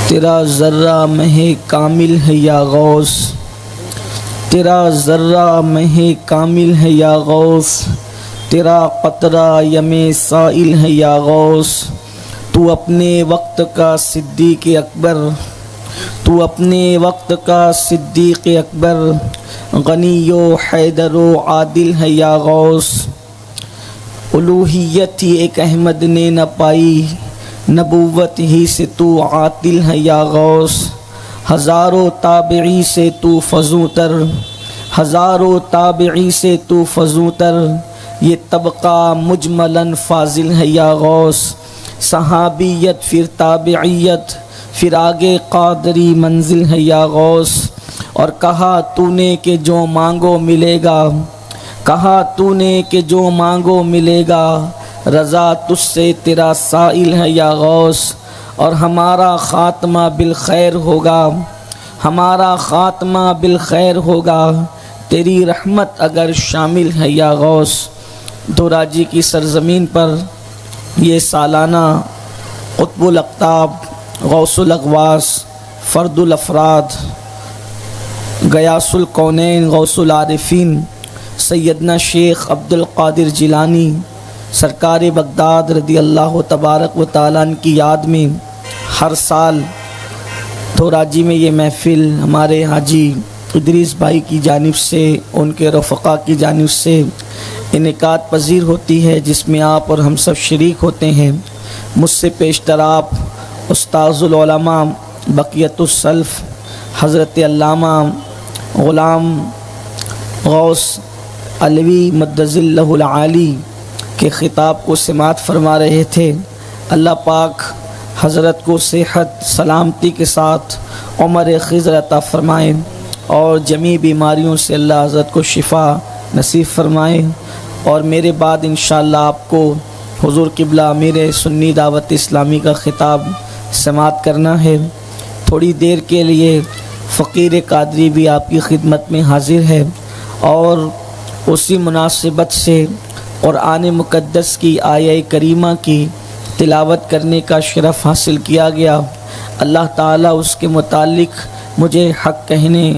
تیرا ذرہ مہ کامل ہے یا غوث، تیرا ذرہ مہ کامل ہے یا غوث، تیرا قطرہ یم سائل ہے یا غوث۔ تو اپنے وقت کا صدیق اکبر، تو اپنے وقت کا صدیق اکبر، غنی و حیدر و عادل ہے یا غوث۔ الوہیت ہی ایک احمد نے نہ پائی، نبوت ہی سے تو عاطل ہے یا غوث۔ ہزاروں تابعی سے تو فزوں تر، ہزاروں تابعی سے تو فزوں تر، یہ طبقہ مجملاً فاضل ہے یا غوث۔ صحابیت پھر تابعیت پھر آگے قادری منزل ہے یا غوث۔ اور کہا تو نے کہ جو مانگو ملے گا، کہا تو نے کہ جو مانگو ملے گا، رضا تجھ سے تیرا سائل ہے یا غوث۔ اور ہمارا خاتمہ بالخیر ہوگا، ہمارا خاتمہ بالخیر ہوگا، تیری رحمت اگر شامل ہے یا غوث۔ دوراجی کی سرزمین پر یہ سالانہ قطب الاقطاب، غوث الاغواث، فرد الافراد، غیاث الکونین، غوث العارفین سیدنا شیخ عبد القادر جیلانی سرکار بغداد رضی اللہ تبارک و تعالیٰ عنہ کی یاد میں ہر سال دوراجی میں یہ محفل ہمارے حاجی ادریس بھائی کی جانب سے، ان کے رفقا کی جانب سے انعقاد پذیر ہوتی ہے، جس میں آپ اور ہم سب شریک ہوتے ہیں۔ مجھ سے پیشتر آپ استاذ العلماء بقیت السلف حضرت علامہ غلام غوث علوی مدظ اللہ العالی کے خطاب کو سماعت فرما رہے تھے۔ اللہ پاک حضرت کو صحت سلامتی کے ساتھ عمر خضر عطا فرمائے اور جمیع بیماریوں سے اللہ حضرت کو شفا نصیب فرمائے۔ اور میرے بعد انشاءاللہ آپ کو حضور قبلہ امیر سنی دعوت اسلامی کا خطاب سماعت کرنا ہے۔ تھوڑی دیر کے لیے فقیر قادری بھی آپ کی خدمت میں حاضر ہے، اور اسی مناسبت سے قرآن مقدس کی آیہ کریمہ کی تلاوت کرنے کا شرف حاصل کیا گیا۔ اللہ تعالیٰ اس کے متعلق مجھے حق کہنے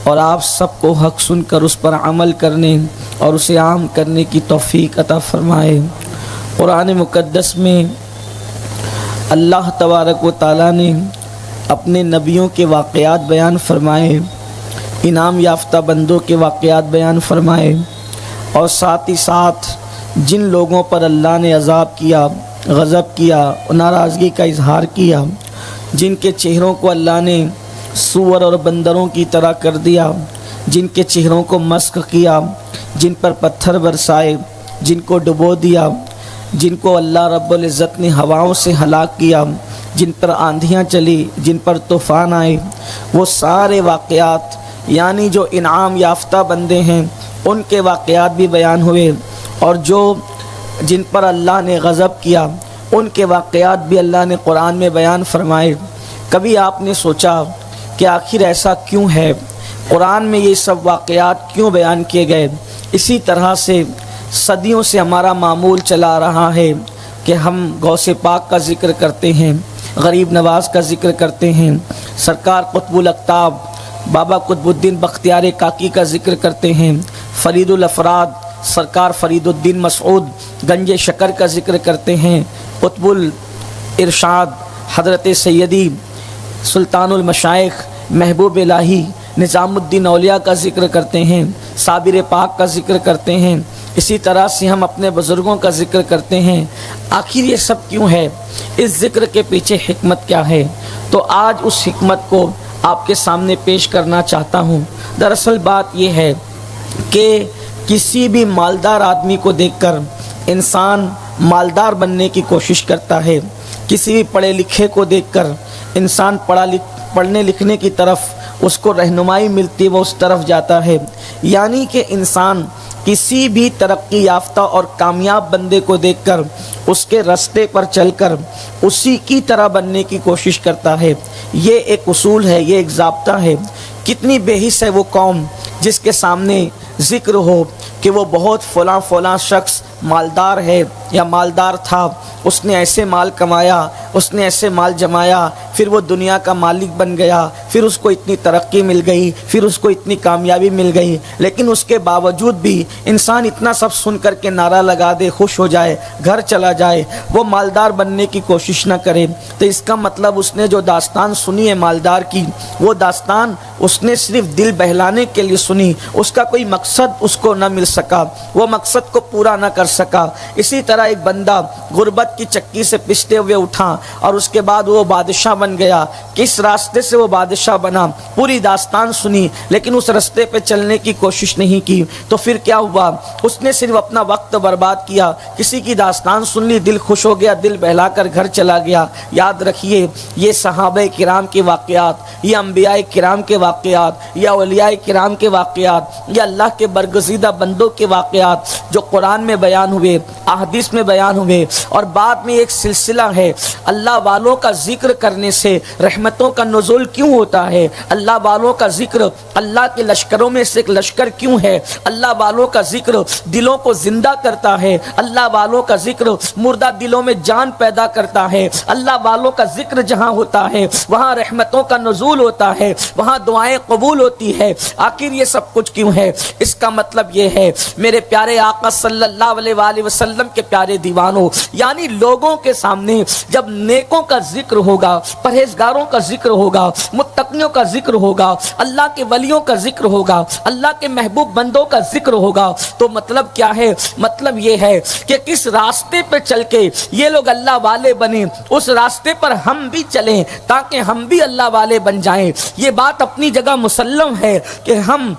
اور آپ سب کو حق سن کر اس پر عمل کرنے اور اسے عام کرنے کی توفیق عطا فرمائے۔ قرآن مقدس میں اللہ تبارک و تعالیٰ نے اپنے نبیوں کے واقعات بیان فرمائے، انعام یافتہ بندوں کے واقعات بیان فرمائے، اور ساتھ ہی ساتھ جن لوگوں پر اللہ نے عذاب کیا، غضب کیا، ناراضگی کا اظہار کیا، جن کے چہروں کو اللہ نے سور اور بندروں کی طرح کر دیا، جن کے چہروں کو مسخ کیا، جن پر پتھر برسائے، جن کو ڈبو دیا، جن کو اللہ رب العزت نے ہواؤں سے ہلاک کیا، جن پر آندھیاں چلی، جن پر طوفان آئے، وہ سارے واقعات یعنی جو انعام یافتہ بندے ہیں ان کے واقعات بھی بیان ہوئے، اور جن پر اللہ نے غضب کیا ان کے واقعات بھی اللہ نے قرآن میں بیان فرمائے۔ کبھی آپ نے سوچا کہ آخر ایسا کیوں ہے، قرآن میں یہ سب واقعات کیوں بیان کیے گئے؟ اسی طرح سے صدیوں سے ہمارا معمول چلا رہا ہے کہ ہم غوث پاک کا ذکر کرتے ہیں، غریب نواز کا ذکر کرتے ہیں، سرکار قطب الاقطاب بابا قطب الدین بختیار کاکی کا ذکر کرتے ہیں، فرید الافراد سرکار فرید الدین مسعود گنج شکر کا ذکر کرتے ہیں، قطب الارشاد حضرت سیدی سلطان المشائخ محبوب الہی نظام الدین اولیاء کا ذکر کرتے ہیں، صابر پاک کا ذکر کرتے ہیں، اسی طرح سے ہم اپنے بزرگوں کا ذکر کرتے ہیں۔ آخر یہ سب کیوں ہے؟ اس ذکر کے پیچھے حکمت کیا ہے؟ تو آج اس حکمت کو آپ کے سامنے پیش کرنا چاہتا ہوں۔ دراصل بات یہ ہے کہ کسی بھی مالدار آدمی کو دیکھ کر انسان مالدار بننے کی کوشش کرتا ہے، کسی بھی پڑھے لکھے کو دیکھ کر انسان پڑھنے لکھنے کی طرف اس کو رہنمائی ملتی ہے، وہ اس طرف جاتا ہے۔ یعنی کہ انسان کسی بھی ترقی یافتہ اور کامیاب بندے کو دیکھ کر اس کے راستے پر چل کر اسی کی طرح بننے کی کوشش کرتا ہے۔ یہ ایک اصول ہے، یہ ایک ضابطہ ہے۔ کتنی بے حس ہے وہ قوم جس کے سامنے ذکر ہو کہ وہ بہت فلاں شخص مالدار ہے یا مالدار تھا، اس نے ایسے مال کمایا، اس نے ایسے مال جمایا، پھر وہ دنیا کا مالک بن گیا، پھر اس کو اتنی ترقی مل گئی، پھر اس کو اتنی کامیابی مل گئی، لیکن اس کے باوجود بھی انسان اتنا سب سن کر کے نعرہ لگا دے، خوش ہو جائے، گھر چلا جائے، وہ مالدار بننے کی کوشش نہ کرے، تو اس کا مطلب اس نے جو داستان سنی ہے مالدار کی، وہ داستان اس نے صرف دل بہلانے کے لیے سنی، اس کا کوئی مقصد اس کو نہ مل سکا، وہ مقصد کو پورا نہ کر سکا۔ اسی طرح ایک بندہ غربت کی چکی سے پستے ہوئے اٹھا اور اس کے بعد وہ بادشاہ بن گیا۔ کس راستے سے وہ بادشاہ بنا، پوری داستان سنی لیکن اس راستے پہ چلنے کی کوشش نہیں کی، تو پھر کیا ہوا؟ اس نے صرف اپنا وقت برباد کیا، کسی کی داستان سن لی، دل خوش ہو گیا، دل بہلا کر گھر چلا گیا۔ یاد رکھیے، یہ صحابہ کرام کے واقعات، یہ انبیاء کرام کے واقعات، یا اولیاء کرام کے واقعات، یا اللہ کے برگزیدہ بندوں کے واقعات جو قرآن میں بیان ہوئے، احادیث میں بیان ہوئے، اور بعد میں ایک سلسلہ ہے۔ اللہ والوں کا ذکر کرنے سے رحمتوں کا نزول کیوں ہوتا ہے؟ اللہ والوں کا ذکر اللہ کے لشکروں میں سے ایک لشکر کیوں ہے؟ اللہ والوں کا ذکر دلوں کو زندہ کرتا ہے، اللہ والوں کا ذکر مردہ دلوں میں جان پیدا کرتا ہے، اللہ والوں کا ذکر جہاں ہوتا ہے وہاں رحمتوں کا نزول ہوتا ہے، وہاں دعائیں قبول ہوتی ہے۔ آخر یہ سب کچھ کیوں ہے؟ اس کا مطلب یہ ہے میرے پیارے آقا صلی اللہ علیہ وآلہ وسلم کے پیارے دیوانوں، یعنی لوگوں کے سامنے جب نیکوں کا ذکر ہوگا، پرہیزگاروں کا ذکر ہوگا، متقیوں کا ذکر ہوگا، اللہ کے ولیوں کا ذکر ہوگا، اللہ کے محبوب بندوں کا ذکر ہوگا، تو مطلب کیا ہے؟ مطلب یہ ہے کہ کس راستے پہ چل کے یہ لوگ اللہ والے بنے، اس راستے پر ہم بھی چلیں تاکہ ہم بھی اللہ والے بن جائیں۔ یہ بات اپنی جگہ مسلم ہے کہ ہم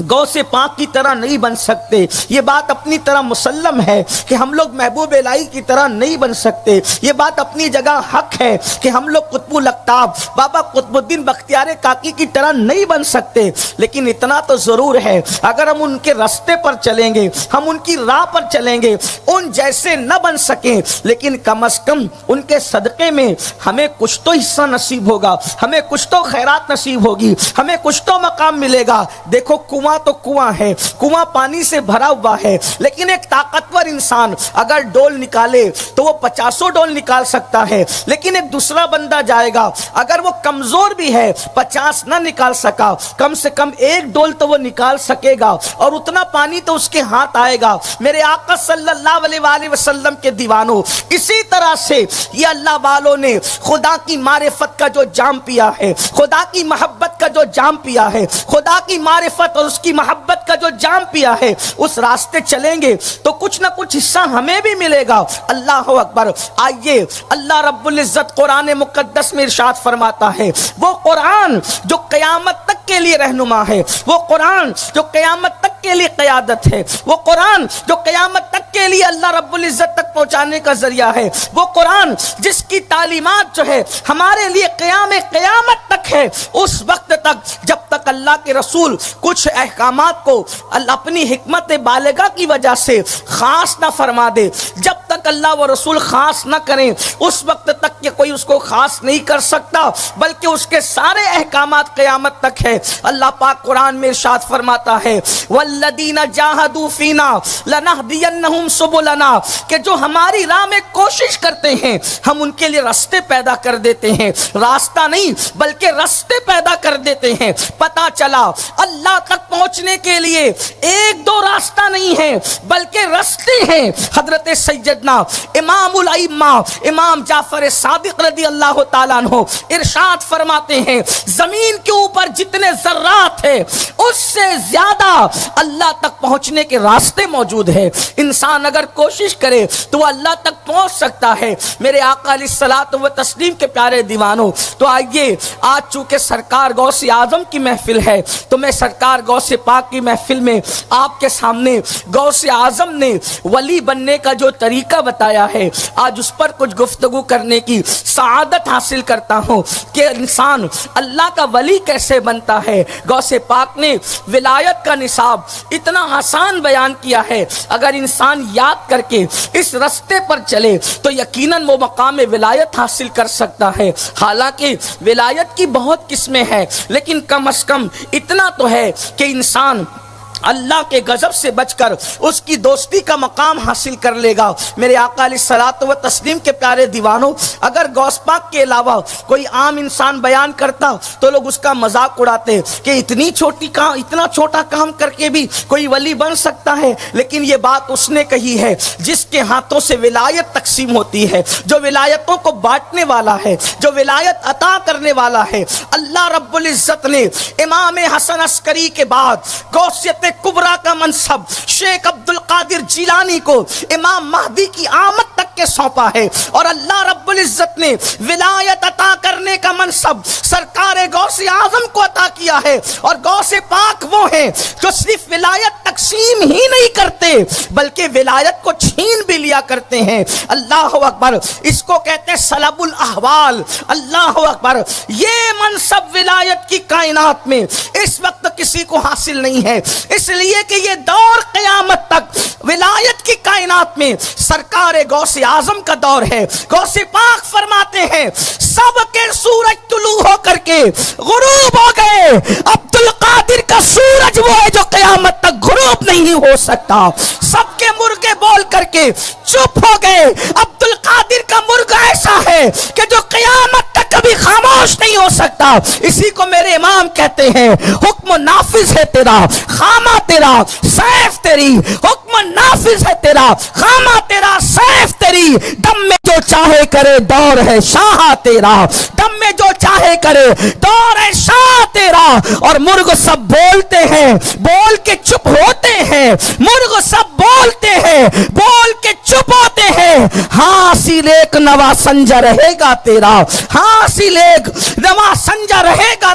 غوث پاک کی طرح نہیں بن سکتے، یہ بات اپنی طرح مسلم ہے کہ ہم لوگ محبوب الہی کی طرح نہیں بن سکتے، یہ بات اپنی جگہ حق ہے کہ ہم لوگ قطب الاقطاب بابا قطب الدین بختیار کاکی کی طرح نہیں بن سکتے، لیکن اتنا تو ضرور ہے اگر ہم ان کے راستے پر چلیں گے، ہم ان کی راہ پر چلیں گے، ان جیسے نہ بن سکیں لیکن کم از کم ان کے صدقے میں ہمیں کچھ تو حصہ نصیب ہوگا، ہمیں کچھ تو خیرات نصیب ہوگی، ہمیں کچھ تو مقام ملے گا۔ دیکھو کنواں تو کنواں ہے، کنواں پانی سے بھرا ہوا ہے، لیکن ایک طاقتور انسان اگر ڈول نکالے تو وہ 50 ڈول نکال سکتا ہے، لیکن ایک دوسرا بندہ جائے گا اگر وہ کمزور بھی ہے 50 نہ نکال سکا، کم سے کم 1 ڈول تو وہ نکال سکے گا اور اتنا پانی تو اس کے ہاتھ آئے گا۔ میرے آقا صلی اللہ علیہ وآلہ وسلم کے دیوانوں، اسی طرح سے یہ اللہ والوں نے خدا کی معرفت کا جو جام پیا ہے، خدا کی محبت کا جو جام پیا ہے، خدا کی معرفت اور اس کی محبت کا جو جام پیا ہے، اس راستے چلیں گے تو کچھ نہ کچھ حصہ ہمیں بھی ملے گا۔ اللہ اکبر۔ آئیے اللہ رب العزت قرآن مقدس میں ارشاد فرماتا ہے، وہ قرآن جو قیامت تک کے لیے رہنما ہے، وہ قرآن جو قیامت تک کے لیے قیادت ہے، وہ قرآن جو قیامت تک کے لیے اللہ رب العزت تک پہنچانے کا ذریعہ ہے، وہ قرآن جس کی تعلیمات جو ہے ہمارے لیے قیامت تک ہے، اس وقت تک جب تک اللہ کے رسول کچھ احکامات کو اپنی حکمت بالغہ کی وجہ سے خاص نہ فرما دے، جب تک اللہ و رسول خاص نہ کریں اس وقت تک کہ کوئی اس کو خاص نہیں کر سکتا، بلکہ اس کے سارے احکامات قیامت تک ہے۔ اللہ پاک قرآن میں ارشاد فرماتا ہے، والذین جاہدوا فینا لنہدینہم سبلنا، کہ جو ہماری راہ میں کوشش کرتے ہیں ہم ان کے لیے راستے پیدا کر دیتے ہیں، راستہ نہیں بلکہ راستے پیدا کر دیتے ہیں۔ پتہ چلا اللہ تک پہنچنے کے لیے 1-2 راستہ نہیں ہے بلکہ راستے ہیں۔ حضرت سیدنا امام الائمہ امام جعفر صادق رضی اللہ تعالیٰ عنہ ارشاد فرماتے ہیں، زمین کے اوپر جتنے ذرات ہیں اس سے زیادہ اللہ تک پہنچنے کے راستے موجود ہیں۔ انسان اگر کوشش کرے تو وہ اللہ تک پہنچ سکتا ہے۔ میرے آقا علیہ الصلوۃ والتسلیم کے پیارے دیوانوں، تو آئیے آج چونکہ سرکار غوث اعظم کی محفل ہے تو میں سرکار غوث پاک کی محفل میں آپ کے سامنے غوث اعظم نے ولی بننے کا جو طریقہ بتایا ہے آج اس پر کچھ گفتگو کرنے کی سعادت حاصل کرتا ہوں کہ انسان اللہ کا ولی کیسے بنتا ہے۔ غوث پاک نے ولایت کا نصاب اتنا آسان بیان کیا ہے، اگر انسان یاد کر کے اس رستے پر چلے تو یقیناً وہ مقام ولایت حاصل کر سکتا ہے۔ حالانکہ ولایت کی بہت قسمیں ہیں لیکن کم از کم اتنا تو ہے کہ انسان اللہ کے غضب سے بچ کر اس کی دوستی کا مقام حاصل کر لے گا۔ میرے آقا علیہ الصلوۃ والتسلیم کے پیارے دیوانوں، اگر غوث پاک کے علاوہ کوئی عام انسان بیان کرتا تو لوگ اس کا مذاق اڑاتے کہ اتنا چھوٹا کام کر کے بھی کوئی ولی بن سکتا ہے، لیکن یہ بات اس نے کہی ہے جس کے ہاتھوں سے ولایت تقسیم ہوتی ہے، جو ولایتوں کو بانٹنے والا ہے، جو ولایت عطا کرنے والا ہے۔ اللہ رب العزت نے امام حسن عسکری کے بعد غوثیت کبریٰ کا منصب شیخ عبد القادر جیلانی کو امام مہدی کی آمد تک کے سونپا ہے، اور اللہ رب العزت نے ولایت عطا کرنے کا منصب سرکار غوث اعظم کو عطا کیا ہے۔ اور غوث پاک وہ ہیں جو صرف ولایت تقسیم ہی نہیں کرتے بلکہ ولایت کو چھین بھی لیا کرتے ہیں۔ اللہ اکبر، اس کو کہتے ہیں سلب الاحوال۔ اللہ اکبر، یہ منصب ولایت کی کائنات میں اس وقت کسی کو حاصل نہیں ہے، اس لیے کہ یہ دور قیامت تک ولایت کی کائنات میں سرکار غوث اعظم کا دور ہے۔ غوث پاک فرماتے ہیں سب کے سورج طلوع ہو کر کے غروب ہو گئے، عبد القادر کا سورج وہ ہے جو قیامت تک غروب نہیں ہو سکتا۔ سب کے مرغے بول کر کے چپ ہو گئے، عبد القادر کا مرغا ایسا ہے کہ جو قیامت تک کبھی خاموش نہیں ہو سکتا۔ اسی کو میرے امام کہتے ہیں حکم نافذ ہے تیرا، خامہ تیرا، سیف تیری، حکم نافذ ہے تیرا، خامہ تیرا، سیف تیری، دم میں جو چاہے کرے دور ہے شاہ تیرا، دم میں جو چاہے کرے دور ہے شاہ تیرا۔ اور مرغ سب بولتے ہیں، بول کے چپ ہوتے ہیں، مرغ سب بولتے ہیں، بول کے چپ ہوتے ہیں۔ حاصل ایک نوا سنجا رہے گا تیرا، حاصل ایک نوا سنجا رہے گا